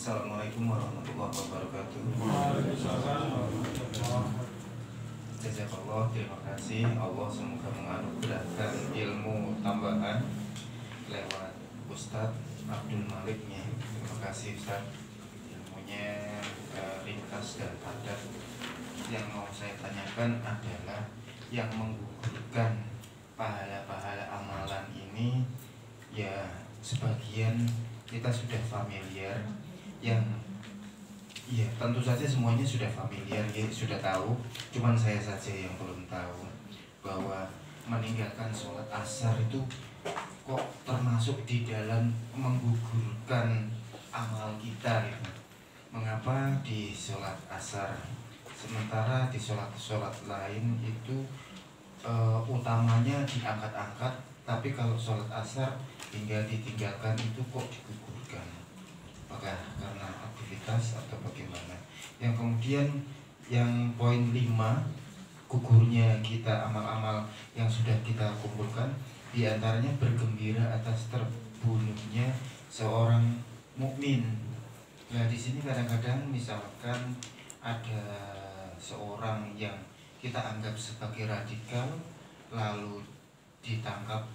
Assalamualaikum warahmatullahi wabarakatuh. Jazakallah, terima kasih. Allah semoga menganugerahkan ilmu tambahan lewat Ustadz Abdul Maliknya. Terima kasih Ustadz, ilmunya ringkas dan padat. Yang mau saya tanyakan adalah yang menggugurkan pahala-pahala amalan ini, ya sebagian kita sudah familiar, yang ya tentu saja semuanya sudah familiar, ya sudah tahu. Cuman saya saja yang belum tahu bahwa meninggalkan sholat asar itu kok termasuk di dalam menggugurkan amal kita gitu. Mengapa di sholat asar, sementara di sholat lain itu utamanya diangkat-angkat, tapi kalau sholat asar hingga ditinggalkan itu kok digugurkan? Apakah karena aktivitas atau bagaimana? Yang kemudian yang poin 5, gugurnya kita amal-amal yang sudah kita kumpulkan, diantaranya bergembira atas terbunuhnya seorang mukmin. Nah di sini kadang-kadang misalkan ada seorang yang kita anggap sebagai radikal lalu ditangkap,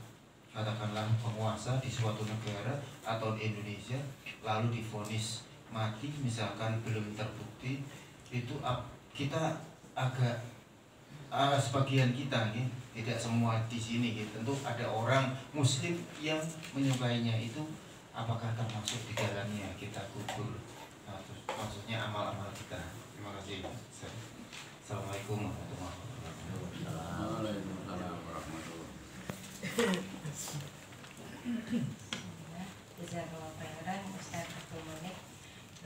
katakanlah penguasa di suatu negara atau di Indonesia, lalu divonis mati, misalkan belum terbukti, itu kita agak sebagian kita nih, tidak semua di sini gitu. Tentu ada orang muslim yang menyukainya, itu apakah termasuk di dalamnya kita gugur? Nah, maksudnya amal-amal kita. Terima kasih. Assalamualaikum warahmatullahi wabarakatuh. Waalaikumsalam warahmatullahi wabarakatuh. Jazakallahu khairan Ustaz Abdul Malik.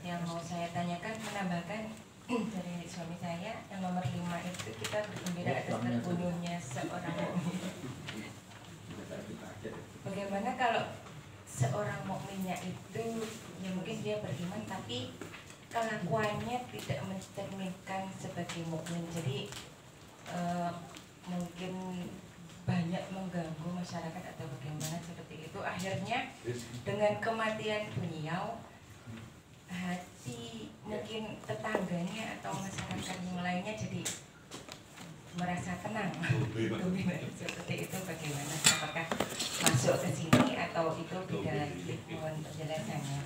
Yang mau saya tanyakan, menambahkan dari suami saya yang nomor 5 itu, kita bergembira atas terbunuhnya seorang mukmin. Bagaimana kalau seorang mukminnya itu ya mungkin dia beriman tapi kelakuannya tidak mencerminkan sebagai mukmin, jadi mungkin banyak mengganggu masyarakat atau bagaimana seperti itu, akhirnya dengan kematian beliau hati mungkin tetangganya atau masyarakat yang lainnya jadi merasa tenang. Seperti itu bagaimana? Apakah masuk ke sini atau itu beda lagi? Mohon penjelasannya.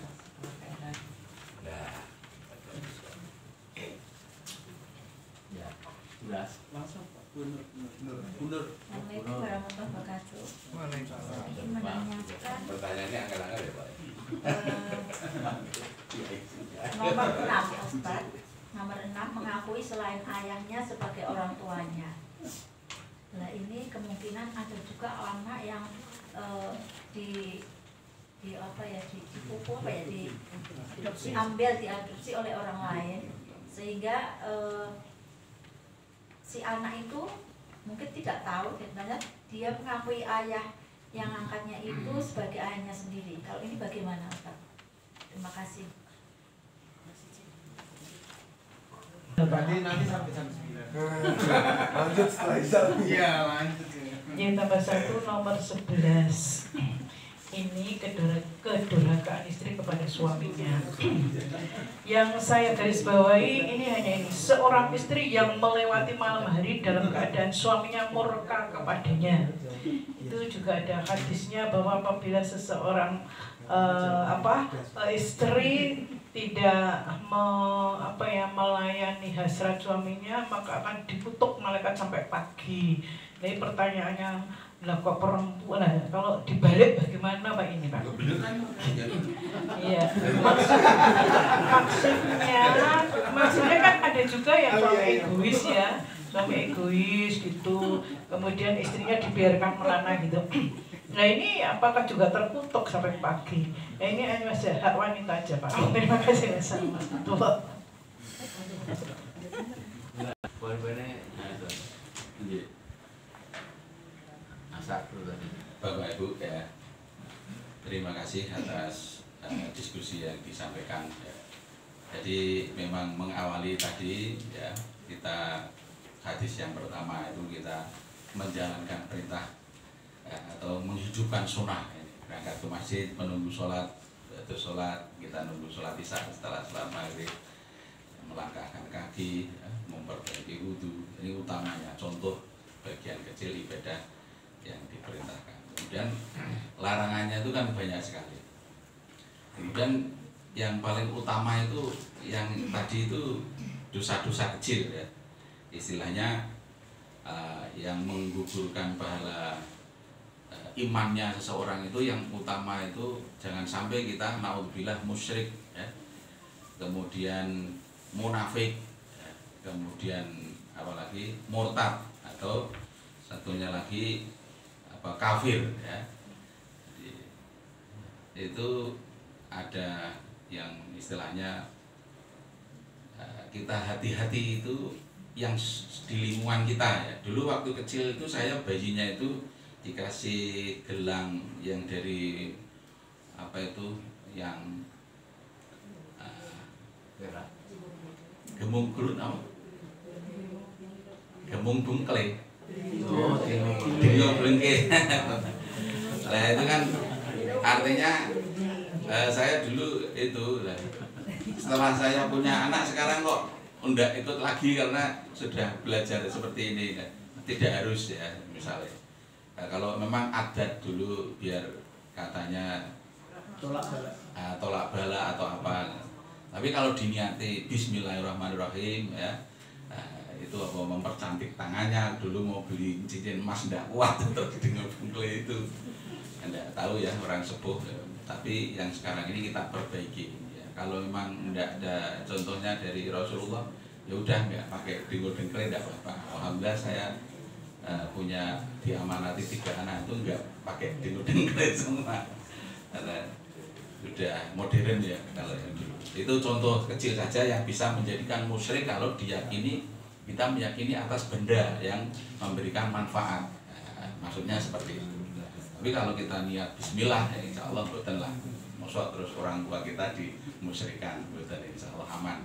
Ya, jelas. Langsung Bunur. Assalamualaikum warahmatullahi wabarakatuh. Ingin menanyakan Pertanyaannya angkat-angkat ya Pak. nomor 6 ya Ustaz. Nomor 6, mengakui selain ayahnya sebagai orang tuanya. Nah ini kemungkinan ada juga anak yang diadopsi oleh orang lain, sehingga si anak itu mungkin tidak tahu sebenarnya dia mengakui ayah yang angkatnya itu sebagai ayahnya sendiri. Kalau ini bagaimana Ustaz? Terima kasih. Nanti sampai jam 9. Lanjut setelah Isya. Iya, lanjut. Yang tambah 1 nomor 11. Ini kedurhakaan istri kepada suaminya. Yang saya garis bawahi ini hanya ini, seorang istri yang melewati malam hari dalam keadaan suaminya murka kepadanya. Itu juga ada hadisnya bahwa apabila seseorang istri tidak melayani hasrat suaminya, maka akan dikutuk malaikat sampai pagi. Jadi pertanyaannya, lah kok perempuan, nah, kalau dibalik bagaimana Pak ini Pak? Iya, maksudnya kan ada juga yang suami egois ya, suami egois gitu, kemudian istrinya dibiarkan merana gitu. Nah ini apakah juga terkutuk sampai pagi? Nah ini hanya hak wanita aja Pak. Terima kasih. Assalamualaikum. Bapak Ibu ya, terima kasih atas diskusi yang disampaikan ya. Jadi memang mengawali tadi ya, kita hadis yang pertama itu kita menjalankan perintah ya, atau menghidupkan sunnah ya. Berangkat ke masjid menunggu sholat terus sholat, kita nunggu sholat isya, setelah sholat maghrib melangkahkan kaki, ya, memperbaiki wudhu. Ini utamanya, contoh bagian kecil ibadah yang diperintahkan. Kemudian larangannya itu kan banyak sekali. Kemudian yang paling utama itu yang tadi itu dosa-dosa kecil, ya, istilahnya yang menggugurkan pahala imannya seseorang itu. Yang utama itu jangan sampai kita naudzubillah musyrik, ya, kemudian munafik, ya, kemudian apalagi murtad, atau satunya lagi apa, kafir, ya. Jadi, itu ada yang istilahnya kita hati-hati itu yang di lingkungan kita, ya. Dulu waktu kecil itu saya bayinya itu dikasih gelang yang dari apa itu yang gemung gelut apa? Gemung bungkle. Oh, dino blengke. Nah, itu kan artinya saya dulu itu setelah saya punya anak sekarang kok enggak ikut lagi karena sudah belajar seperti ini, kan. Tidak harus, ya, misalnya. Nah, kalau memang adat dulu biar katanya tolak bala atau apa. Tapi kalau diniati Bismillahirrahmanirrahim, ya, itu apa, mempercantik tangannya. Dulu mau beli cincin emas enggak kuat untuk dengan bungkle itu. Enggak tahu, ya, orang sepuh. Tapi yang sekarang ini kita perbaiki. Kalau memang tidak ada contohnya dari Rasulullah, ya udah nggak pakai dengkul-dengkul, tidak apa-apa. Alhamdulillah saya punya diamanati 3 anak itu nggak pakai dengkul-dengkul semua, karena sudah modern, ya, kalau yang dulu. Itu contoh kecil saja yang bisa menjadikan musyrik kalau diyakini, kita meyakini atas benda yang memberikan manfaat. Maksudnya seperti itu. Tapi kalau kita niat Bismillah, ya insya Allah betul lah. Maksud terus orang tua kita dimusyrikan, betul, insya Allah aman,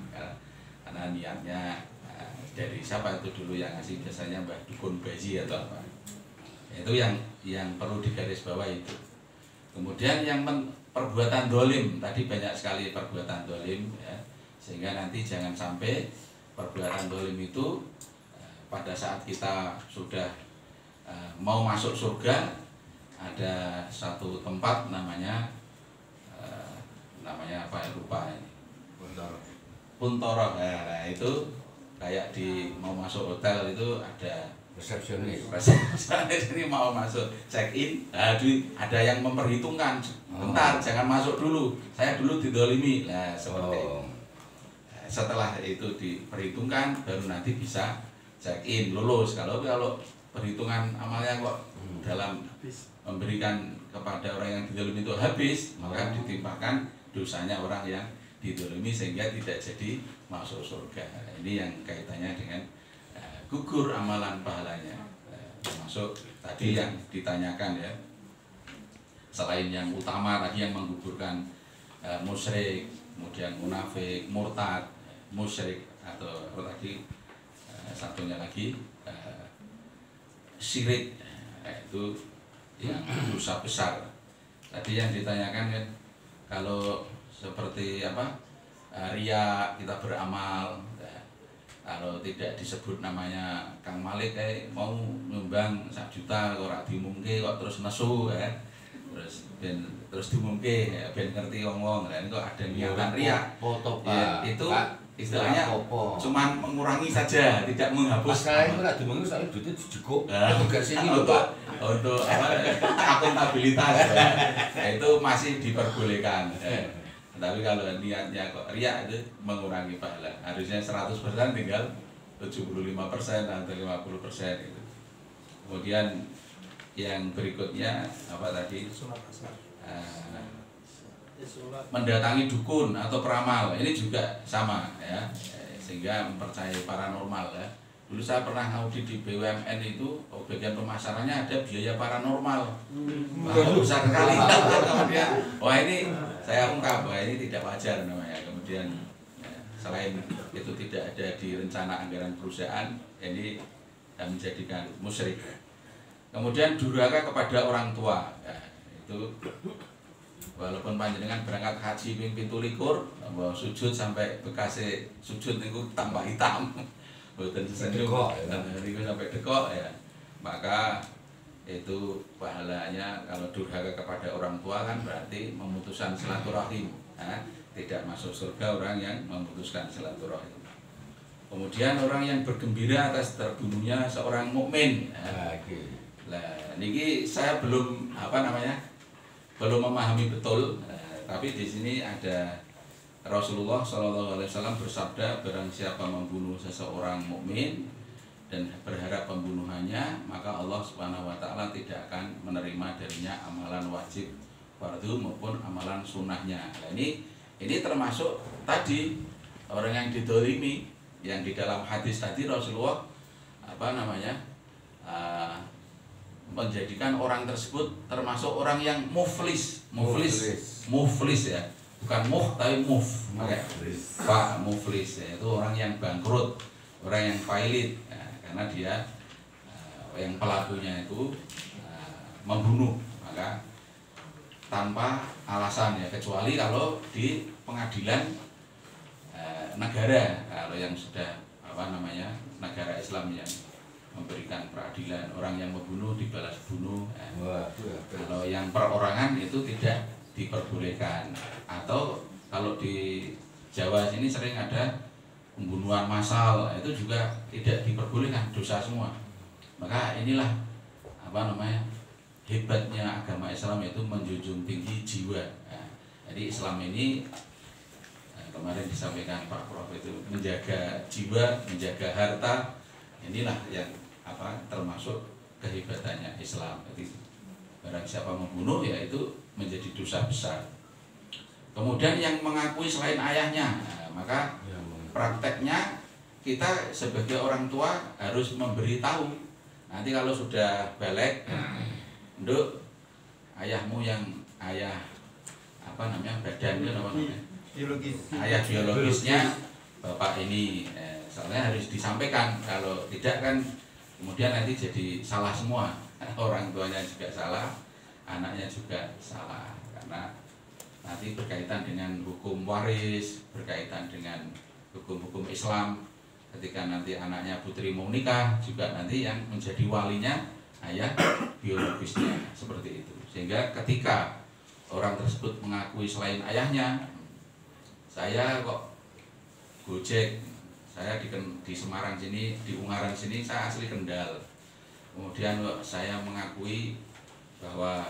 karena niatnya dari siapa itu dulu yang ngasih, biasanya Mbah Dukun Baji atau apa. Itu yang perlu digarisbawahi itu. Kemudian yang perbuatan dolim, tadi banyak sekali perbuatan dolim, ya, sehingga nanti jangan sampai perbuatan dolim itu pada saat kita sudah mau masuk surga, ada satu tempat namanya apa ya, lupa ini, Puntoro. Nah, itu kayak di mau masuk hotel itu ada resepsionis ini mau masuk check in, ada yang memperhitungkan, bentar, jangan masuk dulu, saya dulu didolimi. Nah, seperti itu. Setelah itu diperhitungkan baru nanti bisa check in, lulus. Kalau perhitungan amalnya kok dalam memberikan kepada orang yang didolimi itu habis, maka ditimpakan dosanya orang yang didolimi sehingga tidak jadi masuk surga. Ini yang kaitannya dengan gugur amalan pahalanya. Termasuk tadi yang ditanyakan, ya, selain yang utama tadi yang menggugurkan musyrik, kemudian munafik, murtad, musyrik, atau apa tadi satunya lagi syirik, itu yang dosa besar. Tadi yang ditanyakan kan, kalau seperti apa, riya, kita beramal, kalau tidak disebut namanya Kang Malik, mau nyumbang 1 juta kok ora diumumke, kok terus nesu, ya, terus diumumke, ya, ben ngerti wong-wong. Ini kok ada niatan riya, ya, itu istilahnya cuman mengurangi saja, tidak menghapus. Masalah itu ada diumumke soalnya duitnya dijeguk untuk apa, akuntabilitas, ya. Nah, itu masih diperbolehkan, ya. Tapi kalau niatnya kok riya, itu mengurangi pahala. Harusnya 100% tinggal 75% atau 50% itu. Kemudian yang berikutnya apa tadi? Mendatangi dukun atau peramal, ini juga sama, ya, sehingga mempercayai paranormal, ya. Dulu saya pernah ngaudit di BUMN itu, bagian pemasarannya ada biaya paranormal, besar sekali. Kemudian, wah, ini saya ungkap, wah, ini tidak wajar namanya. Kemudian, ya, selain itu tidak ada di rencana anggaran perusahaan, ini menjadikan musyrik. Kemudian durhaka kepada orang tua, ya, itu walaupun panjenengan berangkat haji ping 17 sujud sampai bekas sujud niku tambah hitam mboten sesedo niku sampai dekok ya, maka itu pahalanya kalau durhaka kepada orang tua kan berarti memutuskan silaturahim, tidak masuk surga orang yang memutuskan silaturahim. Kemudian orang yang bergembira atas terbunuhnya seorang mukmin. Nah, niki saya belum belum memahami betul. Tapi di sini ada Rasulullah SAW bersabda, barang siapa membunuh seseorang mukmin dan berharap pembunuhannya, maka Allah Subhanahu wa taala tidak akan menerima darinya amalan wajib fardu maupun amalan sunnahnya. Nah, ini termasuk tadi orang yang didolimi, yang di dalam hadis tadi Rasulullah menjadikan orang tersebut termasuk orang yang muflis ya, bukan tapi Pak muflis ya, itu orang yang bangkrut, orang yang failit. Karena dia yang pelakunya itu membunuh, maka tanpa alasan ya, kecuali kalau di pengadilan negara, kalau yang sudah negara Islam yang memberikan peradilan, orang yang membunuh dibalas bunuh. Kalau yang perorangan itu tidak diperbolehkan. Atau kalau di Jawa sini sering ada pembunuhan massal, itu juga tidak diperbolehkan, dosa semua. Maka inilah hebatnya agama Islam, itu menjunjung tinggi jiwa. Jadi Islam ini kemarin disampaikan Pak Prof itu menjaga jiwa, menjaga harta. Inilah yang termasuk kehebatannya Islam. Jadi barang siapa membunuh ya itu menjadi dosa besar. Kemudian yang mengakui selain ayahnya, maka prakteknya kita sebagai orang tua harus memberitahu. Nanti kalau sudah balik, nduk, ayahmu yang ayah badannya ayah biologisnya bapak ini, soalnya harus disampaikan. Kalau tidak kan kemudian nanti jadi salah semua, orang tuanya juga salah, anaknya juga salah, karena nanti berkaitan dengan hukum waris, berkaitan dengan hukum-hukum Islam. Ketika nanti anaknya putri mau nikah, juga nanti yang menjadi walinya ayah biologisnya, seperti itu. Sehingga ketika orang tersebut mengakui selain ayahnya, saya kok Gojek, saya di Semarang sini, di Ungaran sini, saya asli Kendal. Kemudian saya mengakui bahwa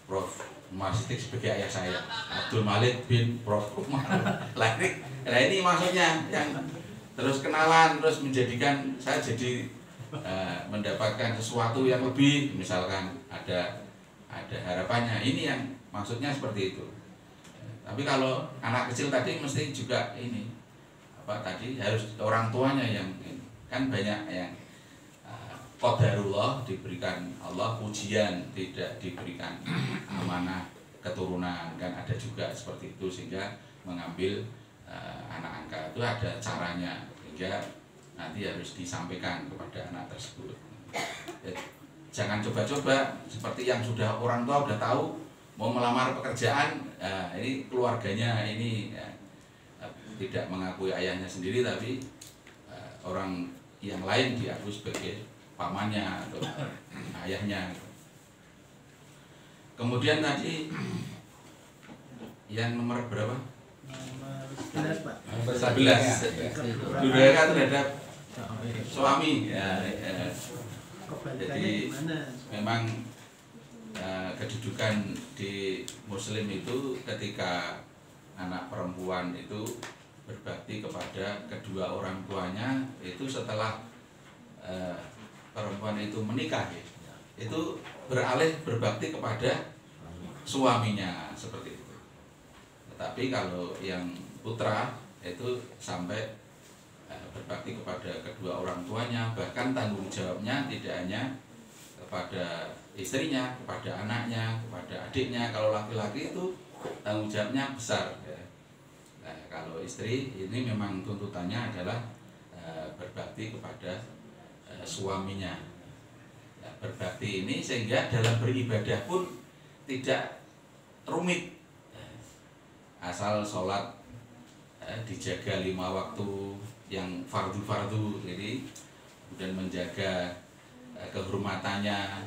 Prof. Umar Siddiq sebagai ayah saya, Abdul Malik bin Prof. Umar. Nah ini maksudnya yang terus kenalan, terus menjadikan saya jadi mendapatkan sesuatu yang lebih, misalkan ada harapannya. Ini yang maksudnya seperti itu. Tapi kalau anak kecil tadi mesti juga ini harus orang tuanya yang kan banyak yang qadarullah, diberikan Allah ujian, tidak diberikan amanah keturunan, kan ada juga seperti itu, sehingga mengambil anak angkat itu ada caranya, sehingga nanti harus disampaikan kepada anak tersebut. Jangan coba-coba seperti yang sudah orang tua udah tahu mau melamar pekerjaan, ini keluarganya ini tidak mengakui ayahnya sendiri, tapi orang yang lain diakui sebagai pamannya atau ayahnya. Kemudian tadi yang nomor berapa? Nomor 11, Pak. Nomor 11. Durhaka terhadap suami. Jadi memang kedudukan di Muslim itu ketika anak perempuan itu berbakti kepada kedua orang tuanya, itu setelah perempuan itu menikah, itu beralih berbakti kepada suaminya, seperti itu. Tetapi kalau yang putra itu sampai berbakti kepada kedua orang tuanya, bahkan tanggung jawabnya tidak hanya kepada istrinya, kepada anaknya, kepada adiknya. Kalau laki-laki itu tanggung jawabnya besar. Nah, kalau istri ini memang tuntutannya adalah berbakti kepada suaminya. Berbakti ini sehingga dalam beribadah pun tidak rumit, asal sholat dijaga 5 waktu yang fardu-fardu, jadi kemudian menjaga kehormatannya,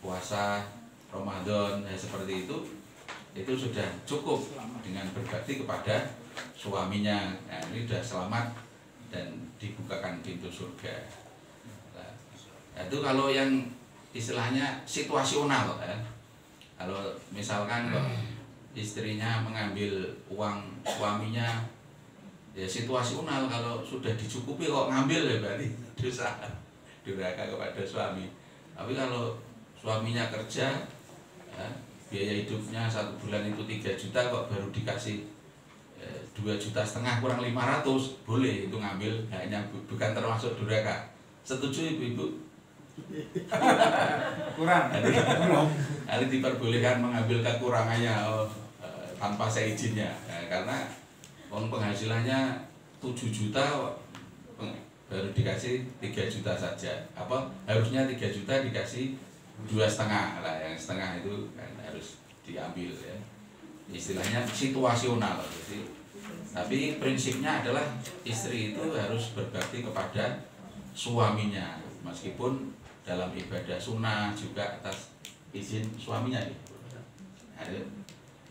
puasa Ramadan seperti itu sudah cukup dengan berbakti kepada suaminya. Nah, ini sudah selamat dan dibukakan pintu surga. Nah, itu kalau yang istilahnya situasional ya. Kalau misalkan kok istrinya mengambil uang suaminya, ya situasional. Kalau sudah dicukupi kok ngambil, ya berarti dosa, durhaka kepada suami. Tapi kalau suaminya kerja ya, biaya hidupnya 1 bulan itu 3 juta kok baru dikasih 2,5 juta kurang 500, boleh itu ngambil, hanya bukan termasuk durhaka. Setuju ibu-ibu? Kurang. Jadi diperbolehkan mengambil kekurangannya tanpa seizinnya, karena penghasilannya 7 juta baru dikasih 3 juta saja. Apa harusnya 3 juta dikasih 2,5 lah, yang setengah itu kan harus diambil ya. Istilahnya situasional. Tapi prinsipnya adalah istri itu harus berbakti kepada suaminya, meskipun dalam ibadah sunnah juga atas izin suaminya ya.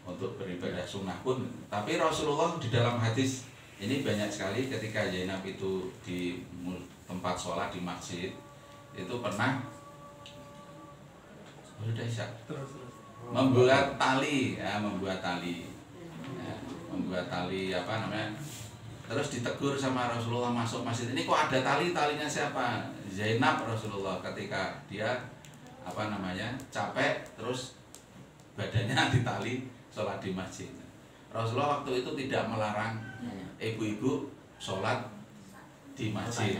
Untuk beribadah sunnah pun, tapi Rasulullah di dalam hadis ini banyak sekali ketika Zainab itu di tempat sholat di masjid itu pernah membuat tali ya, membuat tali apa namanya, terus ditegur sama Rasulullah masuk masjid, ini kok ada talinya siapa? Zainab. Rasulullah ketika dia apa namanya capek terus badannya ditali sholat di masjid. Rasulullah waktu itu tidak melarang ibu-ibu sholat di masjid.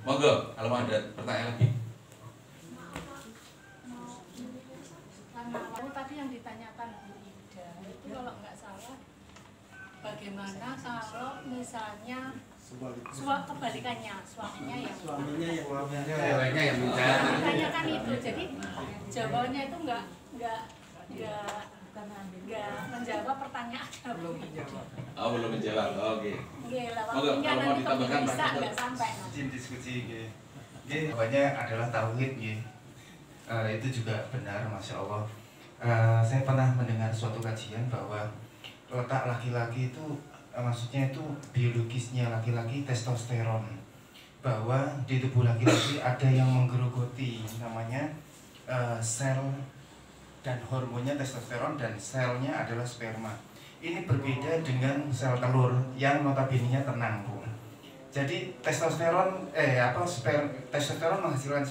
Monggo kalau ada pertanyaan lagi. Tadi yang ditanyakan Bu Ida itu kalau nggak salah, bagaimana kalau misalnya kebalikannya suaminya yang minta. Ditanyakan itu, jadi jawabannya itu nggak menjawab pertanyaan. Belum menjawab. Oh, belum menjawab. Oke. Kalau mau ditambahkan nggak sampai. Izin diskusi gitu. Jawabannya adalah tauhid ya. Itu juga benar, masya Allah. Saya pernah mendengar suatu kajian bahwa letak laki-laki itu maksudnya itu biologisnya laki-laki testosteron, bahwa di tubuh laki-laki ada yang menggerogoti namanya sel dan hormonnya testosteron, dan selnya adalah sperma. Ini berbeda dengan sel telur yang notabene-nya tenang, Bu. Jadi testosteron testosteron menghasilkan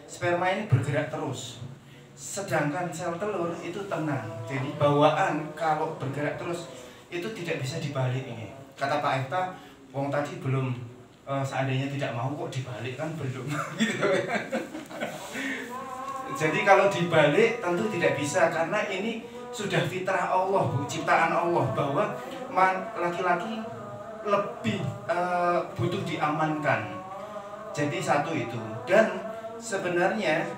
sperma ini bergerak terus. Sedangkan sel telur itu tenang. Jadi bawaan kalau bergerak terus itu tidak bisa dibalik ini. Kata Pak Efta, wong tadi belum seandainya tidak mau kok dibalik kan belum gitu. Jadi kalau dibalik tentu tidak bisa, karena ini sudah fitrah Allah, Bu, ciptaan Allah, bahwa laki-laki lebih butuh diamankan. Jadi satu itu. Dan sebenarnya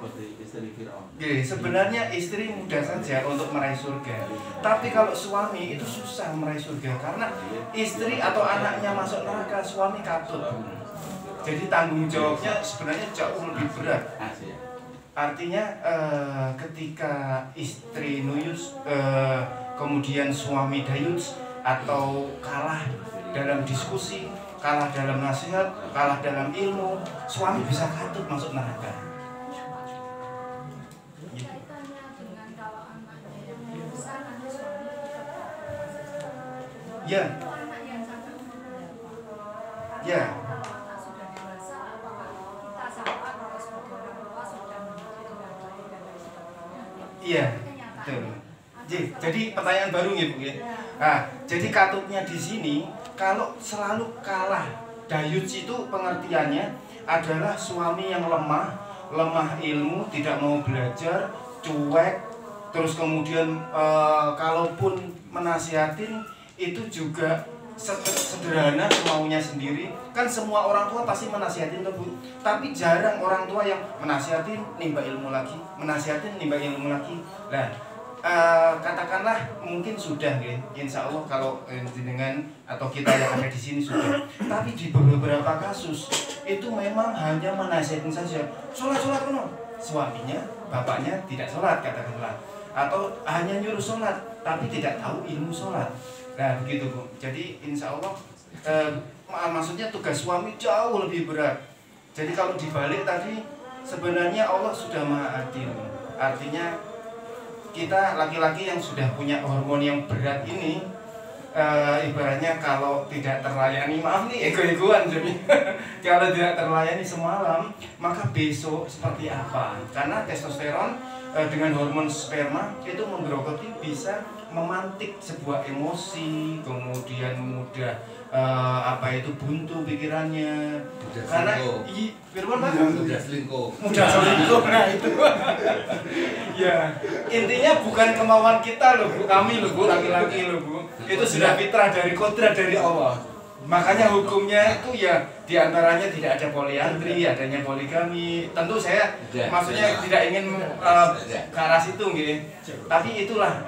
istri mudah saja untuk meraih surga. Tapi kalau suami itu susah meraih surga, karena istri atau anaknya masuk neraka, suami katut. Jadi tanggung jawabnya sebenarnya jauh lebih berat. Artinya ketika istri nuyus kemudian suami dayus, atau kalah dalam diskusi, kalah dalam nasihat, kalah dalam ilmu, suami bisa katut masuk neraka. Ya. Ya. Iya. Jadi pertanyaan baru nih, Bu ya. Nah, jadi katutnya di sini kalau selalu kalah. Dayuts itu pengertiannya adalah suami yang lemah ilmu, tidak mau belajar, cuek, terus kemudian kalaupun menasihatin itu juga sederhana, semaunya sendiri. Kan semua orang tua pasti menasihatin tuh, Bu. Tapi jarang orang tua yang menasihatin nimba ilmu lagi, menasihatin nimba ilmu lagi. Nah, katakanlah mungkin sudah ya, insya Allah kalau dengan atau kita yang ada di sini sudah. Tapi di beberapa kasus itu memang hanya menasihatin saja, sholat no. Suaminya, bapaknya tidak sholat katakanlah, atau hanya nyuruh sholat tapi tidak tahu ilmu sholat. Nah begitu Bu. Jadi insya Allah maksudnya tugas suami jauh lebih berat. Jadi kalau dibalik tadi sebenarnya Allah sudah maha adil. Artinya kita laki-laki yang sudah punya hormon yang berat ini, ibaratnya kalau tidak terlayani, maaf nih ego-egoan jadi kalau tidak terlayani semalam, maka besok seperti apa? Karena testosteron dengan hormon sperma itu menggerogoti, bisa memantik sebuah emosi, kemudian mudah buntu pikirannya. Karena Firman mudah selingkuh. Nah itu. Ya, intinya bukan kemauan kita loh Bu, kami loh Bu, laki-laki loh Bu. Itu sudah fitrah dari kodrat dari Allah. Makanya hukumnya itu ya diantaranya tidak ada poliandri, adanya poligami. Tentu saya maksudnya tidak ingin ke arah situ gitu. Tapi itulah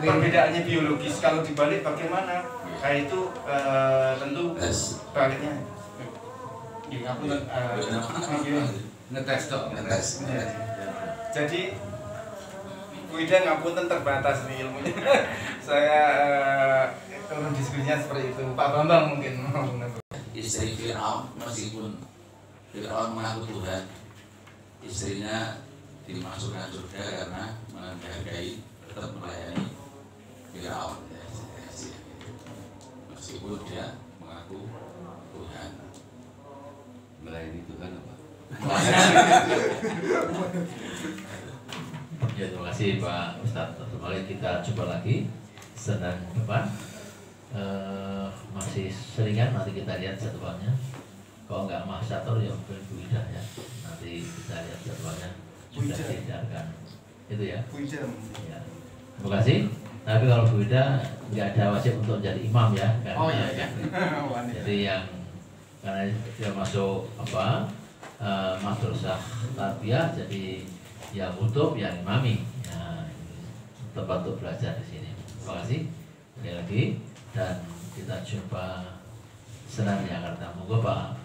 perbedaannya biologis. Kalau dibalik bagaimana? Nah itu tentu baliknya. Ya, aku ngetes dong, ngetes. Jadi Bu Ida ngapunten terbatas nih ilmunya. Saya turun diskusinya seperti itu. Pak Bambang mungkin mau menanggapi. Istri Fir'aun, meskipun Fir'aun mengaku Tuhan, istrinya dimasukkan surga karena menghargai, tetap melayani Fir'aun. Meskipun dia mengaku Tuhan. Melayani Tuhan apa? Ya, terima kasih Pak Ustadz. Kembali kita coba lagi Senin depan. Masih seringan, nanti kita lihat jadwalnya. Kalau nggak Mas Catur ya mungkin Bu Ida ya. Nanti kita lihat jadwalnya sudah diadakan. Itu ya. Bu Ida. Ya. Terima kasih. Tapi kalau Bu Ida nggak ada wajib untuk jadi imam ya. Karena, Oh iya. jadi yang karena dia masuk madrasah tarbiyah, jadi yang kutub, yang imami, ya, tempat untuk belajar di sini. Terima kasih sekali lagi, dan kita jumpa Senin di Jakarta. Monggo Pak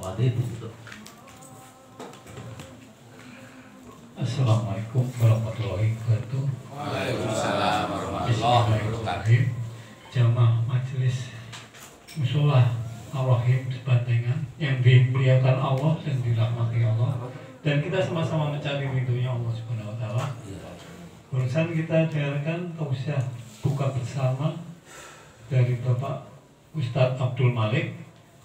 Wadi ditutup. Assalamualaikum warahmatullahi wabarakatuh. Waalaikumsalam warahmatullahi wabarakatuh. Jamaah majelis musola Ar-Rahim sebantengan yang dimuliakan Allah dan dirahmati Allah, dan kita sama-sama mencari ridhonya Allah Subhanahu wa taala. Barusan kita dengarkan tausiah buka bersama dari Bapak Ustadz Abdul Malik.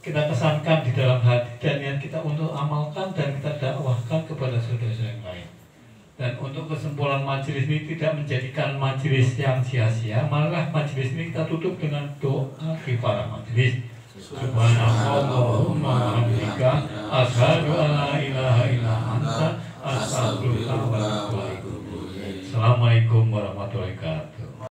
Kita kesankan di dalam hati dan niat kita untuk amalkan dan kita dakwahkan kepada saudara-saudara yang lain. Dan untuk kesimpulan majelis ini tidak menjadikan majelis yang sia-sia, malah majelis ini kita tutup dengan doa kifarah majelis. Subhanallahumma wa bihamdika asyhadu an la ilaha illa anta astaghfiruka wa atubu ilaik. Assalamualaikum warahmatullahi wabarakatuh.